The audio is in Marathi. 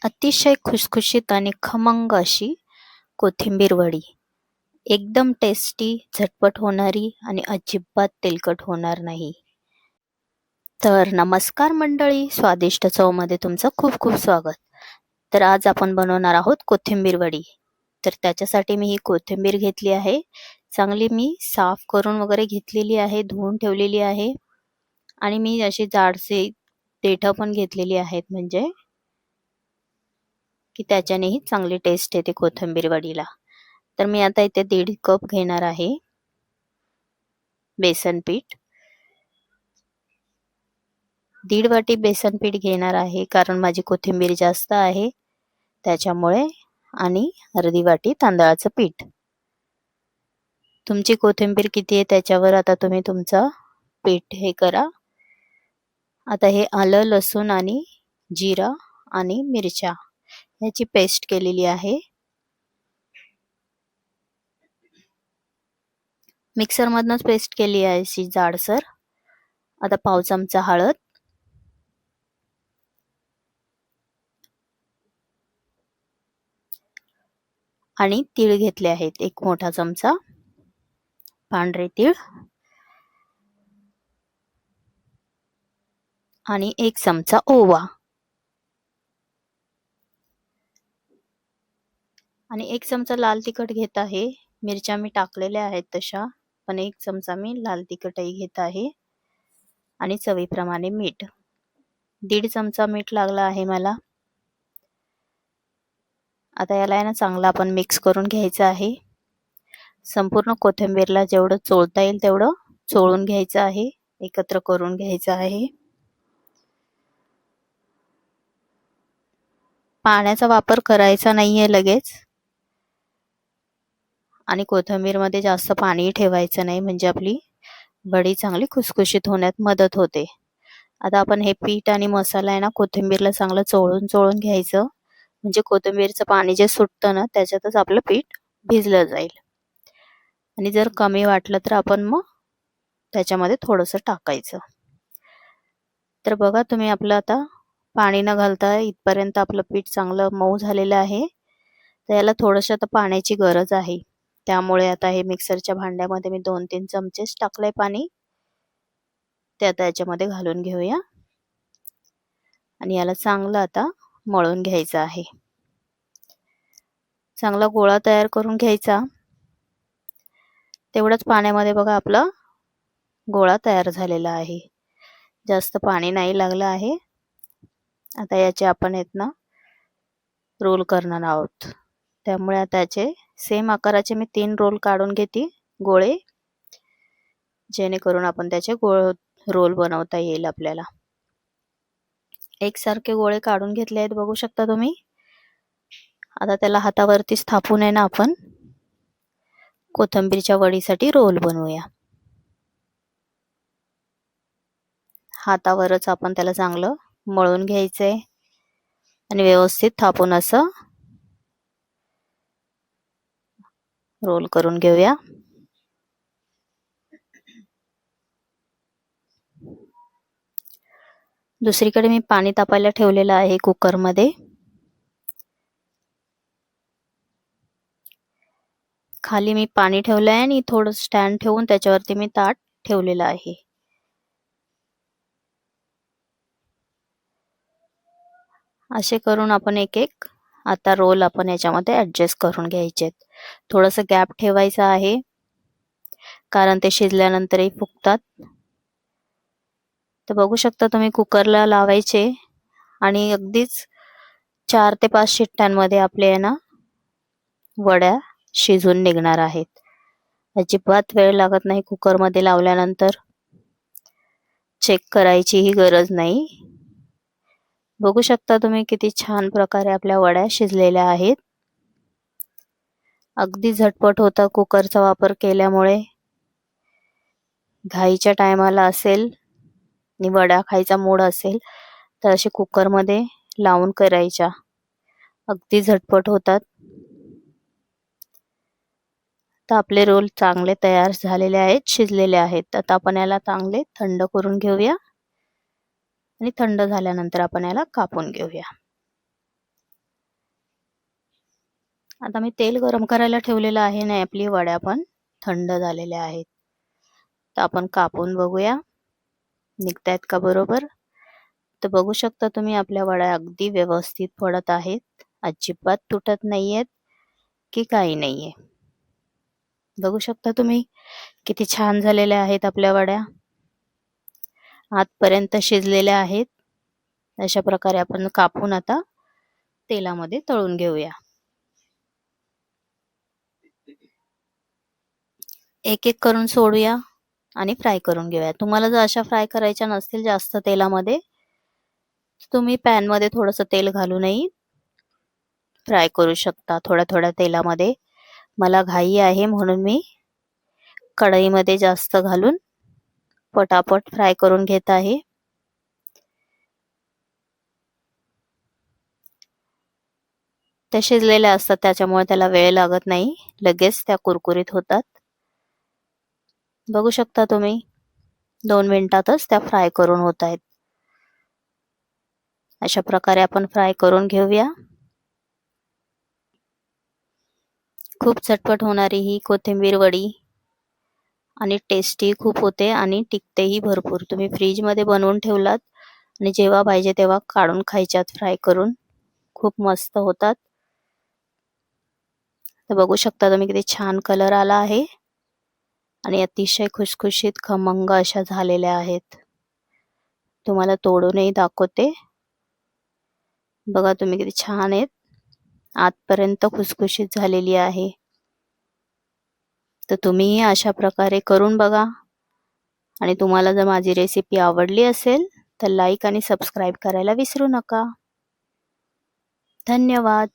अतिशय खुसखुशीत आणि खमंग अशी कोथिंबीर वडी. एकदम टेस्टी, झटपट होणारी आणि अजिबात तेलकट होणार नाही. तर नमस्कार मंडळी, स्वादिष्ट चवमध्ये तुमचं खूप खूप स्वागत. तर आज आपण बनवणार आहोत कोथिंबीर वडी. तर त्याच्यासाठी मी ही कोथिंबीर घेतली आहे. चांगली मी साफ करून वगैरे घेतलेली आहे, धुवून ठेवलेली आहे. आणि मी अशी जाडसे देठं पण घेतलेली आहेत, म्हणजे की त्याच्यानेही चांगली टेस्ट येते कोथिंबीर वडीला. तर मी आता इथे 1.5 कप घेणार आहे बेसन पीठ. 1.5 वाटी बेसन पीठ घेणार आहे, कारण माझी कोथिंबीर जास्त आहे त्याच्यामुळे. आणि अर्धी वाटी तांदळाचं पीठ. तुमची कोथिंबीर किती आहे त्याच्यावर आता तुम्ही तुमचं पीठ हे करा. आता हे आलं, लसूण आणि जिरा आणि मिरच्या याची पेस्ट केलेली आहे. मिक्सर मधनच पेस्ट केली आहे अशी जाडसर. आता पाव चमचा हळद, आणि तीळ घेतले आहेत 1 मोठा चमचा, पांढरे तीळ, आणि 1 चमचा ओवा, आणि 1 चमचा लाल तिखट घेत आहे. मिरच्या मी टाकलेल्या आहेत तशा, पण 1 चमचा मी लाल तिखटही घेत आहे. आणि चवीप्रमाणे मीठ. 1.5 चमचा मीठ लागला आहे मला. आता याला आहे ना चांगलं आपण मिक्स करून घ्यायचं आहे. संपूर्ण कोथिंबीरला जेवढं चोळता येईल तेवढं चोळून घ्यायचं आहे, एकत्र करून घ्यायचं आहे. पाण्याचा वापर करायचा नाहीये लगेच, आणि कोथिंबीरमध्ये जास्त पाणी ठेवायचं नाही, म्हणजे आपली वडी चांगली खुसखुशीत होण्यात मदत होते. आता आपण हे पीठ आणि मसाला आहे ना कोथिंबीरला चांगलं चोळून चोळून घ्यायचं, म्हणजे कोथिंबीरचं पाणी जे सुटतं ना त्याच्यातच आपलं पीठ भिजलं जाईल. आणि जर कमी वाटलं तर आपण मग त्याच्यामध्ये थोडंसं टाकायचं. तर बघा तुम्ही, आपलं आता पाणी न घालता इथपर्यंत आपलं पीठ चांगलं मऊ झालेलं आहे. तर याला थोडंसं आता पाण्याची गरज आहे. त्यामुळे आता हे मिक्सरच्या भांड्यामध्ये मी 2-3 चमचेच टाकलंय पाणी. ते आता याच्यामध्ये घालून घेऊया, आणि याला चांगलं आता मळून घ्यायचं आहे. चांगला गोळा तयार करून घ्यायचा. तेवढंच पाण्यामध्ये बघा आपला गोळा तयार झालेला आहे. जास्त पाणी नाही लागलं आहे. आता याचे आपण आहेत ना रोल करणार आहोत. त्यामुळे आता याचे सेम आकाराचे मी 3 रोल काढून घेते, गोळे, जेणेकरून आपण त्याचे रोल बनवता येईल आपल्याला. एकसारखे गोळे काढून घेतले आहेत, बघू शकता तुम्ही. आता त्याला हातावरतीच थापून आहे ना आपण कोथिंबीरच्या वडीसाठी रोल बनवूया. हातावरच आपण त्याला चांगलं मळून घ्यायचंय आणि व्यवस्थित थापून असं रोल करून घेऊया. दुसरीकडे मी पाणी तापायला ठेवलेलं आहे कुकरमध्ये. खाली मी पाणी ठेवलं आहे आणि थोडं स्टँड ठेवून त्याच्यावरती मी ताट ठेवलेलं आहे. असे करून आपण एक एक आता रोल आपण याच्यामध्ये ऍडजस्ट करून घ्यायचे. थोडंसं गॅप ठेवायचं आहे, कारण ते शिजल्यानंतरही फुगतात. तर बघू शकता तुम्ही, कुकरला लावायचे आणि अगदीच 4 ते 5 शिट्ट्यांमध्ये आपले ना वड्या शिजून निघणार आहेत. अजिबात वेळ लागत नाही कुकरमध्ये लावल्यानंतर. चेक करायचीही गरज नाही. बघू शकता तुम्ही किती छान प्रकारे आपल्या वड्या शिजलेल्या आहेत. अगदी झटपट होता कुकरचा वापर केल्यामुळे. घाईच्या टायमाला असेल आणि वड्या खायचा मूड असेल तर असे कुकरमध्ये लावून करायच्या, अगदी झटपट होतात. तर आपले रोल चांगले तयार झालेले आहेत, शिजलेले आहेत. आता आपण याला चांगले थंड करून घेऊया, आणि थंड झाल्यानंतर आपण याला कापून घेऊया. आता मी तेल गरम करायला ठेवलेलं आहे ना, आपली वड्या पण थंड झालेल्या आहेत. तर आपण कापून बघूया निघतायत का बरोबर. तर बघू शकता तुम्ही आपल्या वड्या अगदी व्यवस्थित पडत आहेत, अजिबात तुटत नाहीयेत की काही नाहीये. बघू शकता तुम्ही किती छान झालेल्या आहेत आपल्या वड्या, आतपर्यंत शिजलेल्या आहेत. अशा प्रकारे आपण कापून आता तेलामध्ये तळून घेऊया. एक एक करून सोडूया आणि फ्राय करून घेऊया. तुम्हाला जर अशा फ्राय करायच्या नसतील जास्त तेलामध्ये, तुम्ही पॅन मध्ये थोडंसं तेल घालूनही फ्राय करू शकता थोड्या थोड्या तेलामध्ये. मला घाई आहे म्हणून मी कढईमध्ये जास्त घालून पटापट फ्राय करून घेत आहे. त्या शिजलेल्या असतात त्याच्यामुळे त्याला वेळ लागत नाही, लगेच त्या कुरकुरीत होतात. बघू शकता तुम्ही 2 मिनिटातच त्या फ्राय करून होत आहेत. अशा प्रकारे आपण फ्राय करून घेऊया. खूप झटपट होणारी ही कोथिंबीर वडी आणि टेस्टी खूप होते आणि टिकतेही भरपूर. तुम्ही फ्रीजमध्ये बनवून ठेवलात आणि जेव्हा पाहिजे तेव्हा काढून खायच्यात फ्राय करून, खूप मस्त होतात. तर बघू शकता तुम्ही किती छान कलर आला आहे आणि अतिशय खुसखुशीत खमंग अशा झालेल्या आहेत. तुम्हाला तोडूनही दाखवते. बघा तुम्ही किती छान आहेत, आतपर्यंत खुसखुशीत झालेली आहे. तर तुम्हीही अशा प्रकारे करून बघा आणि तुम्हाला जर माझी रेसिपी आवडली असेल तर लाईक आणि सबस्क्राईब करायला विसरू नका. धन्यवाद.